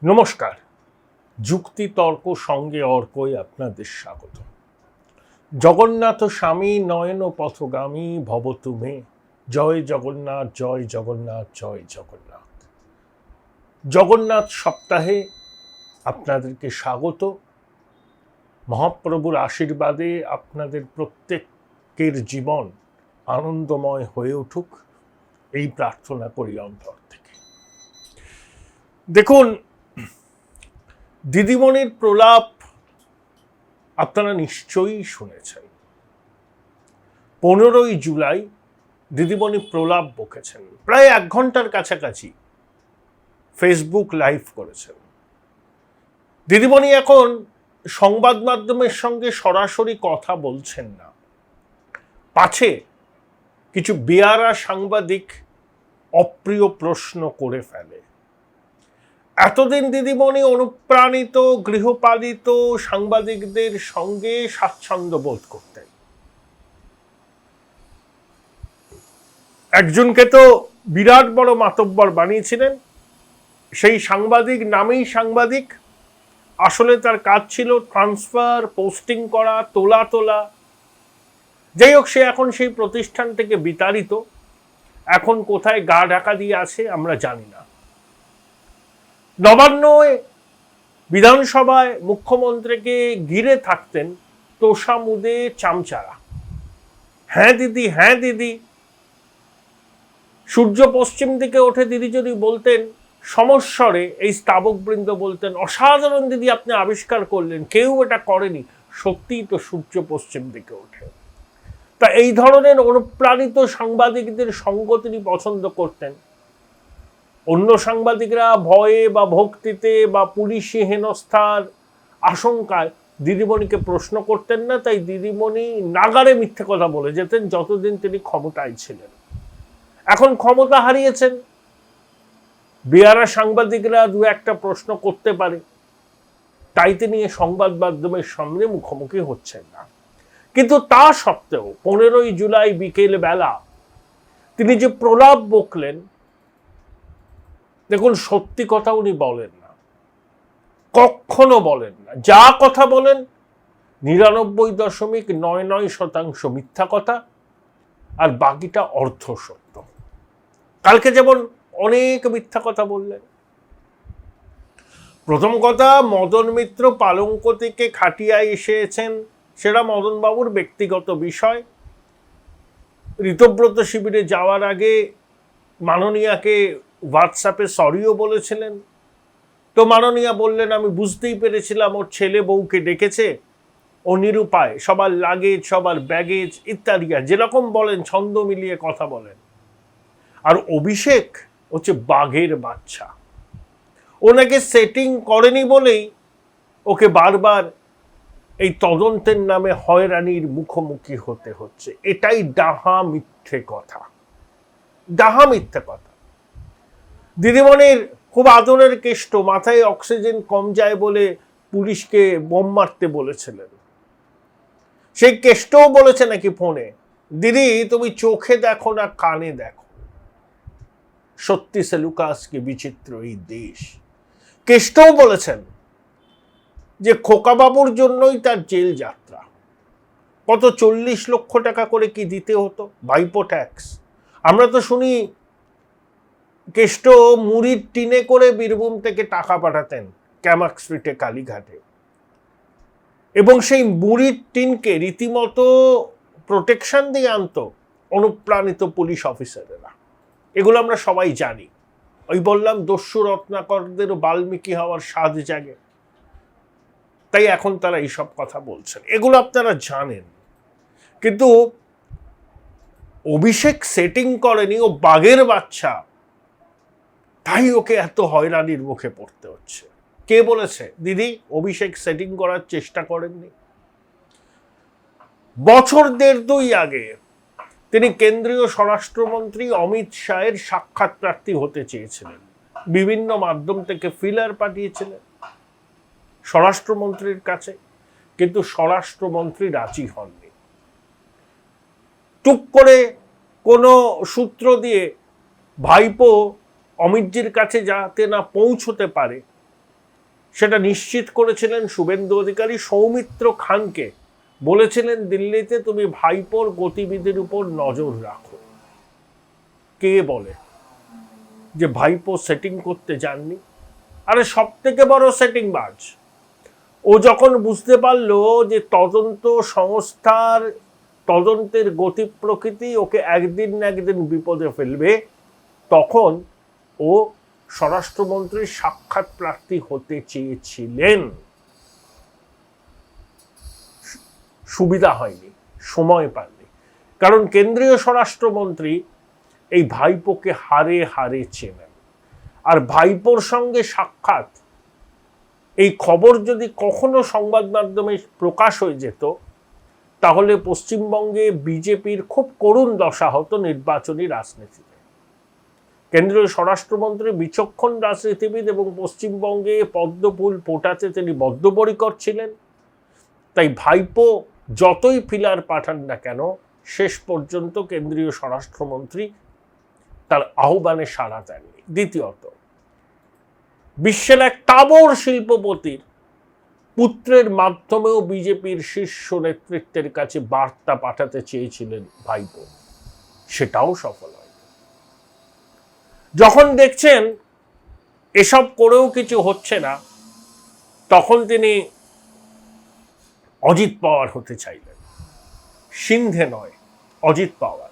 নমস্কার, যুক্তি তর্ক সঙ্গে অর্কই আপনাদের স্বাগত। জগন্নাথ স্বামী নয়ন পথগামী ভব তুমে, জয় জগন্নাথ জয় জগন্নাথ জয় জগন্নাথ। জগন্নাথ সপ্তাহে আপনাদেরকে স্বাগত। মহাপ্রভুর আশীর্বাদে আপনাদের প্রত্যেকের জীবন আনন্দময় হয়ে উঠুক, এই প্রার্থনা করি অন্তর থেকে। দেখুন, দিদিমণির প্রলাপ আপনারা নিশ্চয়ই শুনেছেন। 15ই জুলাই দিদিমণি প্রলাপ বকেছেন, প্রায় 1 ঘন্টার কাছাকাছি ফেসবুক লাইভ করেছেন। দিদিমণি এখন সংবাদ মাধ্যমের সঙ্গে সরাসরি কথা বলছেন না, পাছে কিছু বেয়ারা সাংবাদিক অপ্রিয় প্রশ্ন করে ফেলে। এতদিন দিদিমণি অনুপ্রাণিত গৃহপালিত সাংবাদিকদের সঙ্গে স্বাচ্ছন্দ্য বোধ করতেন। একজনকে তো বিরাট বড় মাতব্বর বানিয়েছিলেন, সেই সাংবাদিক নামেই সাংবাদিক, আসলে তার কাজ ছিল ট্রান্সফার, পোস্টিং করা, তোলা। যাই হোক, সে এখন সেই প্রতিষ্ঠান থেকে বিতাড়িত। এখন কোথায় গা ঢাকা দিয়ে আছে আমরা জানি না। নবান্নয় বিধানসভায় মুখ্যমন্ত্রীকে ঘিরে থাকতেন তোষামুদে চামচারা। হ্যাঁ দিদি, হ্যাঁ দিদি। সূর্য পশ্চিম দিকে ওঠে দিদি যদি বলতেন, সমস্বরে এই স্তাবকবৃন্দ বলতেন, অসাধারণ দিদি আপনি আবিষ্কার করলেন, কেউ এটা করেনি। সত্যিই তো সূর্য পশ্চিম দিকে ওঠে। তা এই ধরনের অনুপ্রাণিত সাংবাদিকদের সঙ্গ তিনি পছন্দ করতেন। অন্য সাংবাদিকরা ভয়ে বা ভক্তিতে বা পুলিশি হেনস্থার আশঙ্কায় দিদিমণিকে প্রশ্ন করতেন না, তাই দিদিমণি নাগারে মিথ্যে কথা বলে যেতেন যতদিন তিনি ক্ষমতায় ছিলেন। এখন ক্ষমতা হারিয়েছেন, বেয়ারা সাংবাদিকরা 2-1টা প্রশ্ন করতে পারে, তাই তিনি সংবাদ মাধ্যমের সামনে মুখোমুখি হচ্ছেন না। কিন্তু তা সত্ত্বেও 15ই জুলাই বিকেল বেলা তিনি যে প্রলাপ বকলেন, দেখুন, সত্যি কথা উনি বলেন না, কখনো বলেন না। যা কথা বলেন 99.99% মিথ্যা কথা, আর বাকিটা অর্ধ সত্য। কালকে যেমন অনেক মিথ্যা কথা বললেন। প্রথম কথা, মদন মিত্র পালঙ্ক থেকে খাটিয়ায় এসেছেন, সেটা মদনবাবুর ব্যক্তিগত বিষয়। ঋতব্রত শিবিরে যাওয়ার আগে মাননীয়াকে হোয়াটসঅ্যাপে সরিও বলেছিলেন। তো মাননীয়া বললেন, আমি বুঝতেই পেরেছিলাম ওর ছেলে বউকে ডেকেছে, ও নিরুপায়, সবার লাগেজ, সবার ব্যাগেজ ইত্যাদি, যেরকম বলেন ছন্দ মিলিয়ে কথা বলেন। আর অভিষেক হচ্ছে বাঘের বাচ্চা, ওনাকে সেটিং করেনি বলেই ওকে বারবার এই তদন্তের নামে হয়রানির মুখোমুখি হতে হচ্ছে। এটাই ডাহা মিথ্যে কথা, ডাহা মিথ্যে কথা। দিদিমণির খুব আদরের কেষ্ট মাথায় অক্সিজেন কম যায় বলে পুলিশকে বোম মারতে বলেছিলেন। সেই কেষ্টও বলেছে নাকি ফোনে, দিদি তুমি চোখে দেখো না কানে দেখো, সত্যি সে লুকাস কি বিচিত্র এই দেশ। কেষ্টও বলেছেন যে খোকাবাবুর জন্যই তার জেল যাত্রা। কত 40 লক্ষ টাকা করে কি দিতে হতো, ভাইপো ট্যাক্স। আমরা তো শুনি কেষ্ট মুড়ির টিনে করে বীরভূম থেকে টাকা পাঠাতেন ক্যামাক স্ট্রিটে কালীঘাটে, এবং সেই মুড়ির টিনকে রীতিমতো প্রোটেকশন দিয়ে আনতো অনুপ্রাণিত পুলিশ অফিসারেরা। এগুলো আমরা সবাই জানি। ওই বললাম, দস্যু রত্নাকরদেরও বাল্মীকি হওয়ার স্বাদ জাগে, তাই এখন তারা এইসব কথা বলছেন, এগুলো আপনারা জানেন। কিন্তু অভিষেক সেটিং করেনি, ও বাঘের বাচ্চা, তাই ওকে এত হয়রানির মুখে পড়তে হচ্ছে। কে বলেছে দিদি অভিষেক সেটিং করার চেষ্টা করেননি? বছর 1.5-2 আগে তিনি কেন্দ্রীয় স্বরাষ্ট্রমন্ত্রী অমিত শাহের সাক্ষাৎ প্রার্থী হতে চেয়েছিলেন, বিভিন্ন মাধ্যম থেকে ফিলার পাঠিয়েছিলেন স্বরাষ্ট্রমন্ত্রীর কাছে, কিন্তু স্বরাষ্ট্রমন্ত্রী রাজি হননি। টুক করে কোনো সূত্র দিয়ে ভাইপো অমিতজির কাছে যাতে না পৌঁছতে পারে, সেটা নিশ্চিত করেছিলেন শুভেন্দু অধিকারী। সৌমিত্র খানকে বলেছিলেন দিল্লিতে তুমি ভাইপোর গতিবিধির উপর নজর রাখো। কে বলে যে ভাইপো সেটিং করতে যাননি? আরে সব থেকে বড় সেটিং বাজ। ও যখন বুঝতে পারলো যে তদন্ত সংস্থার তদন্তের গতি প্রকৃতি ওকে একদিন না একদিন বিপদে ফেলবে, তখন ও স্বরাষ্ট্রমন্ত্রীর সাক্ষাৎ প্রার্থী হতে চেয়েছিলেন। সুবিধা হয়নি, সময় পাননি, কারণ কেন্দ্রীয় স্বরাষ্ট্রমন্ত্রী এই ভাইপোকে হারে হারে চেনেন। আর ভাইপোর সঙ্গে সাক্ষাৎ, এই খবর যদি কখনো সংবাদ মাধ্যমে প্রকাশ হয়ে যেত, তাহলে পশ্চিমবঙ্গে বিজেপির খুব করুণ দশা হতো নির্বাচনী রাজনীতিতে। কেন্দ্রীয় স্বরাষ্ট্রমন্ত্রী বিচক্ষণ রাজনীতিবিদ এবং পশ্চিমবঙ্গে পদ্মফুল ফোটাতে তিনি বদ্ধপরিকর ছিলেন। তাই ভাইপো যতই ফিলার পাঠান না কেন, শেষ পর্যন্ত কেন্দ্রীয় স্বরাষ্ট্রমন্ত্রী তার আহ্বানে সাড়া দেননি। দ্বিতীয়ত, বিশ্বের এক তাবড় শিল্পপতির পুত্রের মাধ্যমেও বিজেপির শীর্ষ নেতৃত্বের কাছে বার্তা পাঠাতে চেয়েছিলেন ভাইপো, সেটাও সফল হয়। যখন দেখছেন এসব করেও কিছু হচ্ছে না, তখন তিনি অজিত পাওয়ার হতে চাইলেন। সিন্ধে নয়, অজিত পাওয়ার।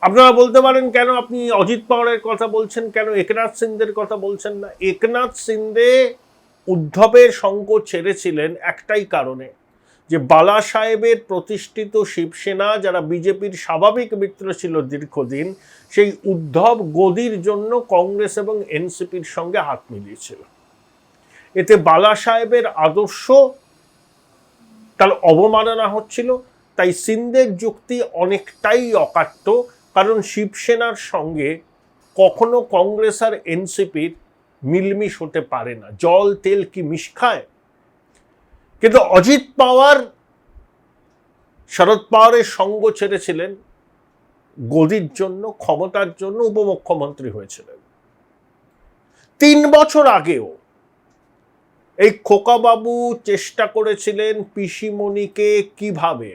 আপনারা বলতে পারেন, কেন আপনি অজিত পাওয়ারের কথা বলছেন, কেন একনাথ সিন্ধের কথা বলছেন না? একনাথ সিন্ধে উদ্ধবের সঙ্গ ছেড়েছিলেন একটাই কারণে, যে বালা সাহেবের প্রতিষ্ঠিত শিবসেনা, যারা বিজেপির স্বাভাবিক মিত্র ছিল দীর্ঘদিন, সেই উদ্ধব গদির জন্য কংগ্রেস এবং এনসিপির সঙ্গে হাত মিলিয়েছিল। এতে বালা সাহেবের আদর্শ তার অবমাননা হচ্ছিল। তাই সিন্ধের যুক্তি অনেকটাই অকাট্য, কারণ শিবসেনার সঙ্গে কখনো কংগ্রেস আর এনসিপির মিলমিশ হতে পারে না। জল তেল কি মিশ খায়? কিন্তু অজিত পাওয়ার শরদ পাওয়ারের সঙ্গ ছেড়েছিলেন গদির জন্য, ক্ষমতার জন্য, উপমুখ্যমন্ত্রী হয়েছিলেন। 3 বছর আগেও এই খোকাবাবু চেষ্টা করেছিলেন পিসিমণিকে কিভাবে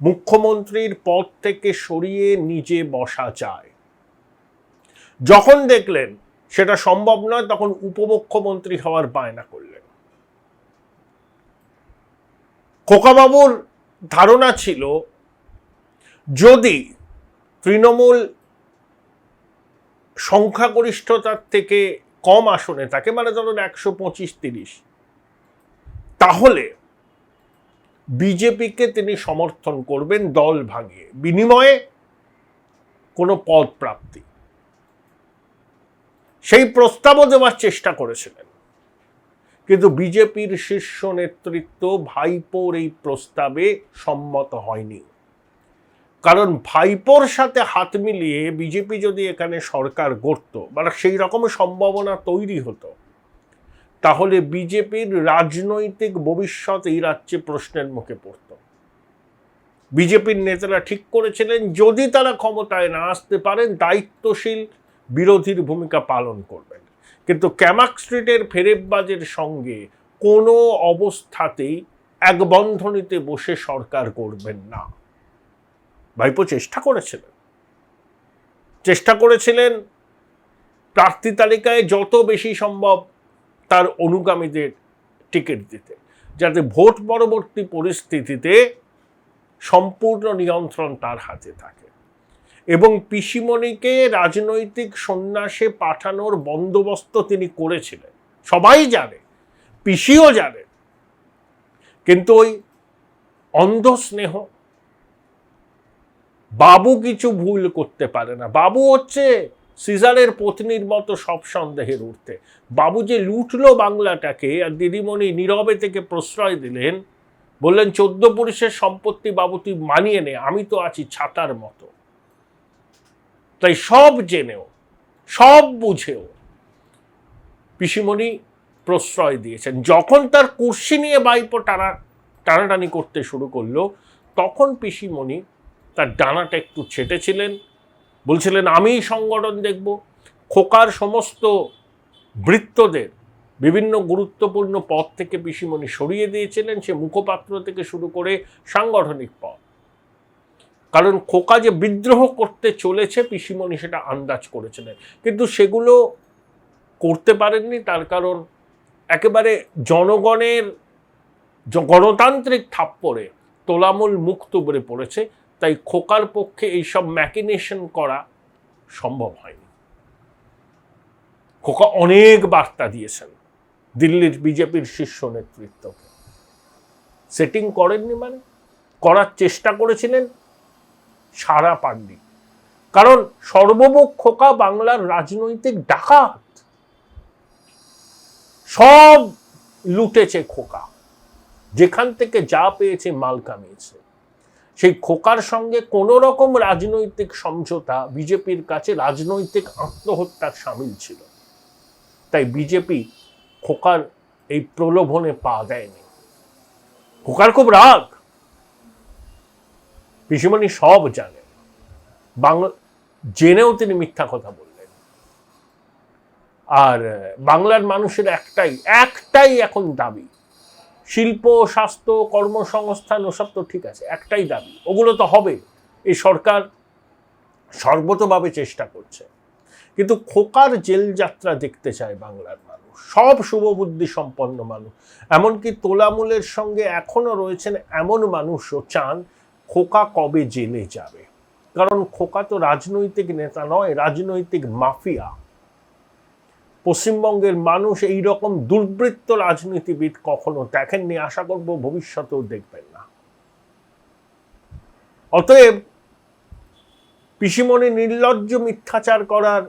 মুখ্যমন্ত্রীর পদ থেকে সরিয়ে নিজে বসা যায়। যখন দেখলেন সেটা সম্ভব নয়, তখন উপমুখ্যমন্ত্রী হওয়ার বায়না করলেন। খোকাবাবুর ধারণা ছিল, যদি তৃণমূল সংখ্যাগরিষ্ঠতার থেকে কম আসনে থাকে, মানে ধরুন 125-30, তাহলে বিজেপিকে তিনি সমর্থন করবেন দল ভাঙিয়ে, বিনিময়ে কোনো পদ প্রাপ্তি। সেই প্রস্তাবও দেওয়ার চেষ্টা করেছিলেন, কিন্তু বিজেপির শীর্ষ নেতৃত্ব ভাইপোর এই প্রস্তাবে সম্মত হয়নি। কারণ ভাইপোর সাথে হাত মিলিয়ে বিজেপি যদি এখানে সরকার গড়ত, মানে সেই রকমের সম্ভাবনা তৈরি হতো, তাহলে বিজেপির রাজনৈতিক ভবিষ্যৎ এই রাজ্যে প্রশ্নের মুখে পড়ত। বিজেপির নেতারা ঠিক করেছিলেন, যদি তারা ক্ষমতায় না আসতে পারেন, দায়িত্বশীল বিরোধীর ভূমিকা পালন করবেন, কিন্তু ক্যামাক স্ট্রিটের ফেরেববাজের সঙ্গে কোনো অবস্থাতেই এক বন্ধনীতে বসে সরকার করবেন না। ভাইপো চেষ্টা করেছিলেন প্রার্থী তালিকায় যত বেশি সম্ভব তার অনুগামীদের টিকিট দিতে, যাতে ভোট পরবর্তী পরিস্থিতিতে সম্পূর্ণ নিয়ন্ত্রণ তার হাতে থাকে। এবং পিসিমণিকে রাজনৈতিক সন্ন্যাসে পাঠানোর বন্দোবস্ত তিনি করেছিলেন, সবাই জানে, পিসিও জানে। কিন্তু ওই অন্ধ স্নেহ, বাবু কিছু ভুল করতে পারে না। বাবু হচ্ছে সিজারের পত্নীর মতো সব সন্দেহের ঊর্ধ্বে। বাবু যে লুটলো বাংলাটাকে, আর দিদিমণি নীরবে থেকে প্রশ্রয় দিলেন, বললেন 14 পুরুষের সম্পত্তি বাবু তুই মানিয়ে নে, আমি তো আছি ছাতার মতো। তাই সব জেনেও, সব বুঝেও পিসিমণি প্রশ্রয় দিয়েছেন। যখন তার কুর্সি নিয়ে ভাইপো টানাটানি করতে শুরু করলো, তখন পিসিমণি তার ডানাটা একটু ছেটেছিলেন, বলছিলেন আমি সংগঠন দেখব। খোকার সমস্ত ভৃত্যদের বিভিন্ন গুরুত্বপূর্ণ পদ থেকে পিসিমণি সরিয়ে দিয়েছিলেন, সে মুখপাত্র থেকে শুরু করে সাংগঠনিক পদ। কারণ খোকা যে বিদ্রোহ করতে চলেছে পিসিমণি সেটা আন্দাজ করেছিলেন, কিন্তু সেগুলো করতে পারেননি। তার কারণ একেবারে জনগণের গণতান্ত্রিক থাপ্পড়ে তোলামূল মুখ তুবড়ে পড়েছে, তাই খোকার পক্ষে এইসব ম্যাকিনেশন করা সম্ভব হয়নি। খোকা অনেক বার্তা দিয়েছেন দিল্লির বিজেপির শীর্ষ নেতৃত্বকে, সেটিং করেননি মানে করার চেষ্টা করেছিলেন, সারা পাননি। কারণ সর্বমুখ খোকা বাংলার রাজনৈতিক ডাকাত, সব লুটেছে খোকা, যেখান থেকে যা পেয়েছে মাল কামিয়েছে। সেই খোকার সঙ্গে কোন রকম রাজনৈতিক সমঝোতা বিজেপির কাছে রাজনৈতিক আত্মহত্যার সামিল ছিল। তাই বিজেপি খোকার এই প্রলোভনে পা দেয়নি। খোকার খুব রাগ, পিসিমণি সব জানেন, জেনেও তিনি মিথ্যা কথা বললেন। আর বাংলার মানুষের একটাই এখন দাবি, শিল্প, স্বাস্থ্য, কর্মসংস্থান ওসব তো ঠিক আছে, একটাই দাবি, ওগুলো তো হবে, এই সরকার সর্বতভাবে চেষ্টা করছে। কিন্তু খোকার জেল যাত্রা দেখতে চায় বাংলার মানুষ, সব শুভবুদ্ধি সম্পন্ন মানুষ। এমনকি তোলামূলের সঙ্গে এখনো রয়েছেন এমন মানুষও চান খোকা কবে জেলে যাবে। কারণ খোকা তো রাজনৈতিক নেতা নয়, রাজনৈতিক মাফিয়া। পশ্চিমবঙ্গের মানুষ এই রকম দুর্বৃত্ত রাজনীতিবিদ কখনো দেখেননি, আশা করব ভবিষ্যতেও দেখবেন না। অতএব পিসিমণি নির্লজ্জ মিথ্যাচার করার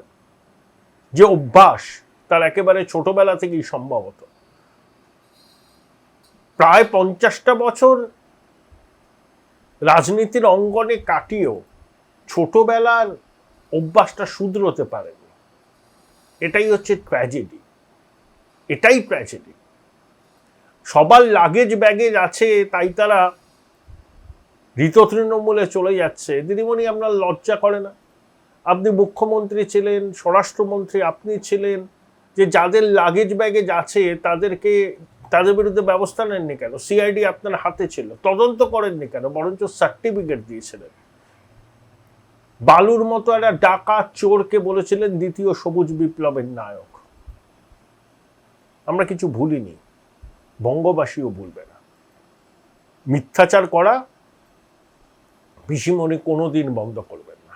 যে অভ্যাস তার একেবারে ছোটবেলা থেকেই সম্ভবত প্রায় 50টা বছর রাজনীতির অঙ্গনে কাটিয়েও ছোটবেলার অভ্যাসটা শুধরোতে পারেনি। এটাই হচ্ছে ট্র্যাজেডি, এটাই ট্র্যাজেডি। সবার লাগেজ ব্যাগেজ আছে তাই তারা ঋত তৃণমূলে চলে যাচ্ছে। দিদিমণি, আপনার লজ্জা করে না? আপনি মুখ্যমন্ত্রী ছিলেন, স্বরাষ্ট্রমন্ত্রী আপনি ছিলেন, যে যাদের লাগেজ ব্যাগেজ আছে তাদের বিরুদ্ধে ব্যবস্থা নেননি কেন? সিআইডি আপনার হাতে ছিল, তদন্ত করেননি কেন? বরঞ্চ সার্টিফিকেট দিয়েছিলেন। বালুর মতো একটা ডাকাত চোরকে বলেছিলেন দ্বিতীয় সবুজ বিপ্লবের নায়ক। আমরা কিছু ভুলিনি, বঙ্গবাসীও ভুলবে না। মিথ্যাচার করা পিসিমণি কোনোদিন বন্ধ করবেন না।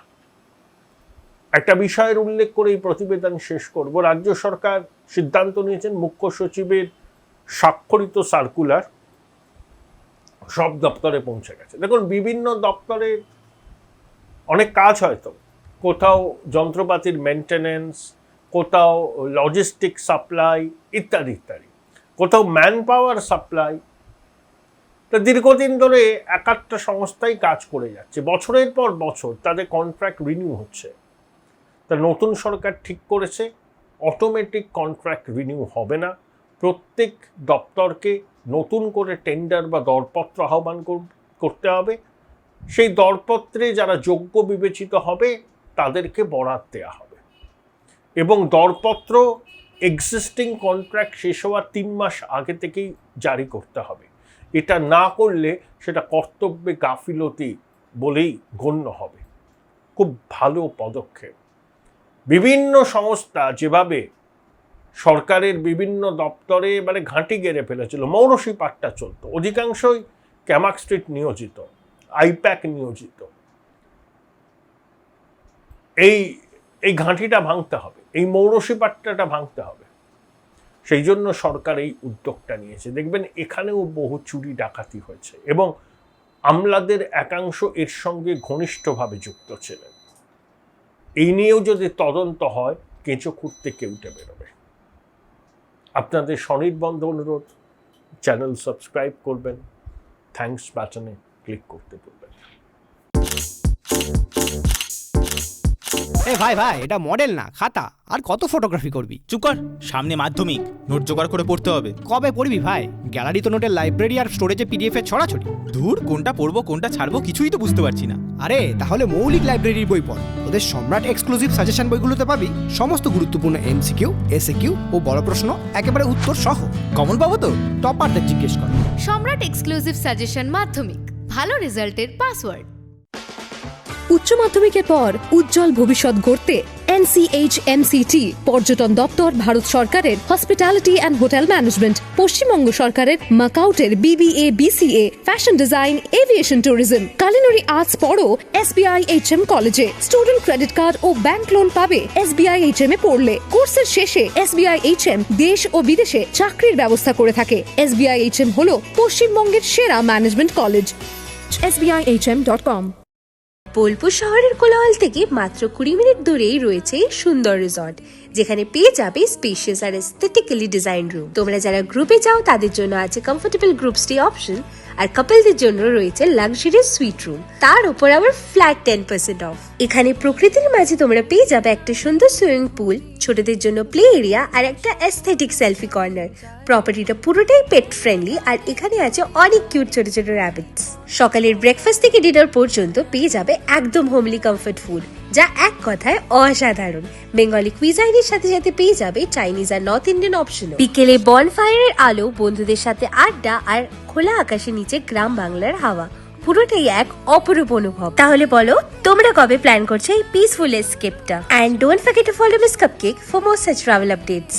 একটা বিষয়ের উল্লেখ করে এই প্রতিবেদন শেষ করব। রাজ্য সরকার সিদ্ধান্ত নিয়েছেন মুখ্য সচিবের স্বাক্ষরিত সার্কুলার সব দপ্তরে পৌঁছে গেছে। দেখুন, বিভিন্ন দপ্তরে অনেক কাজ হয়তো, কোথাও যন্ত্রপাতির মেনটেনেন্স, কোথাও লজিস্টিক সাপ্লাই ইত্যাদি ইত্যাদি, কোথাও ম্যান পাওয়ার সাপ্লাই। তা দীর্ঘদিন ধরে একটা সংস্থাই কাজ করে যাচ্ছে, বছরের পর বছর তাদের কন্ট্রাক্ট রিনিউ হচ্ছে। তা নতুন সরকার ঠিক করেছে অটোমেটিক কন্ট্রাক্ট রিনিউ হবে না, প্রত্যেক দপ্তরকে নতুন করে টেন্ডার বা দরপত্র আহ্বান করতে হবে। সেই দরপত্রে যারা যোগ্য বিবেচিত হবে তাদেরকে বরাত দেওয়া হবে, এবং দরপত্র এক্সিস্টিং কন্ট্রাক্ট শেষ হওয়ার 3 মাস আগে থেকেই জারি করতে হবে। এটা না করলে সেটা কর্তব্যে গাফিলতি বলেই গণ্য হবে। খুব ভালো পদক্ষেপ। বিভিন্ন সংস্থা যেভাবে সরকারের বিভিন্ন দপ্তরে ঘাঁটি গেড়ে ফেলেছিল, মৌরসি পাট্টা চলত, অধিকাংশই ক্যামাক স্ট্রিট নিয়োজিত, আইপ্যাক নিয়োজিত। এই ঘাঁটিটা ভাঙতে হবে, এই মৌরসি পাট্টাটা ভাঙতে হবে। সেই জন্য সরকার এই উদ্যোগটা নিয়েছে। দেখবেন এখানেও বহু চুরি ডাকাতি হয়েছে এবং আমলাদের একাংশ এর সঙ্গে ঘনিষ্ঠভাবে যুক্ত ছিলেন। এই নিয়েও যদি তদন্ত হয়, কেঁচো খুঁড়তে কেউটে বেরোবে। আপনাদের স্বনির্বন্ধ অনুরোধ, চ্যানেল সাবস্ক্রাইব করবেন, থ্যাঙ্কস বাটনে ক্লিক করতে ভুলবেন না। এ ভাই ভাই, এটা মডেল না খাতা, আর কত ফটোগ্রাফি করবি? চুপ কর, সামনে মাধ্যমিক, নোট জোগাড় করে পড়তে হবে। কবে পড়বি ভাই? গ্যালারি তো নোটের লাইব্রেরি আর স্টোরেজে পিডিএফ এর ছড়াছড়ি। ধুর, কোনটা পড়বো কোনটা ছাড়বো কিছুই তো বুঝতে পারছি না। আরে তাহলে মৌলিক লাইব্রেরির বই পড়। ওদের সম্রাট এক্সক্লুসিভ সাজেশন বইগুলোতে পাবি সমস্ত গুরুত্বপূর্ণ এমসিকিউ, এসএকিউ ও বড় প্রশ্ন একেবারে উত্তর সহ। কমন পাবো তো? টপারদের জিজ্ঞেস কর। সম্রাট এক্সক্লুসিভ সাজেশন মাধ্যমিক, ভালো রেজাল্টের পাসওয়ার্ড। উচ্চ মাধ্যমিকের পর উজ্জ্বল ভবিষ্যৎ গড়তে NCHMCT পর্যটন দপ্তর, ভারত সরকারের hospitality and hotel management, Paschimbanga সরকারের মাকাউটের BBA BCA, fashion design, aviation tourism, culinary arts পড়ো SBI HM কলেজে। স্টুডেন্ট ক্রেডিট কার্ড ও ব্যাংক লোন পাবে SBI HM এ পড়লে। কোর্সের শেষে SBI HM দেশ ও বিদেশে চাকরির ব্যবস্থা করে থাকে। SBI HM হলো পশ্চিমবঙ্গের সেরা ম্যানেজমেন্ট কলেজ। SBIHM.com। বোলপুর শহরের কোলাহল থেকে মাত্র 20 মিনিট দূরেই রয়েছে সুন্দর রিসর্ট, যেখানে পেয়ে যাবে স্পেশিয়াস আর এস্থেটিক্যালি ডিজাইন রুম। তোমরা যারা গ্রুপে যাও তাদের জন্য আছে কমফোর্টেবল গ্রুপ স্টে অপশন, আর কাপলদের জন্য রয়েছে লাক্সারিয়াস সুইট রুম, তার উপর আবার ফ্ল্যাট 10% অফ। এখানে প্রকৃতির মাঝে তোমরা পেয়ে যাবে একটা সুন্দর সুইমিং পুল, ছোটদের জন্য প্লে এরিয়া আর একটা এস্থেটিক সেলফি কর্নার। প্রপার্টিটা পুরোটাই পেট ফ্রেন্ডলি, আর এখানে আছে অনেক কিউট ছোট ছোট র্যাবিটস। সকালের ব্রেকফাস্ট থেকে ডিনার পর্যন্ত পেয়ে যাবে একদম হোমলি কমফর্ট ফুড, যা এক কথায় অসাধারণ। বেঙ্গলি কুইজাইনের সাথে সাথে পেয়ে যাবে চাইনিজ আর নর্থ ইন্ডিয়ান অপশন। বিকেলে বনফায়ারের আলো, বন্ধুদের সাথে আড্ডা আর খোলা আকাশের নিচে গ্রাম বাংলার হাওয়া, পুরোটাই এক অপরূপ অনুভব। তাহলে বলো তোমরা কবে প্ল্যান করছো এই পিসফুল এসকেপটা? And don't forget to follow miss cupcake for more such travel updates.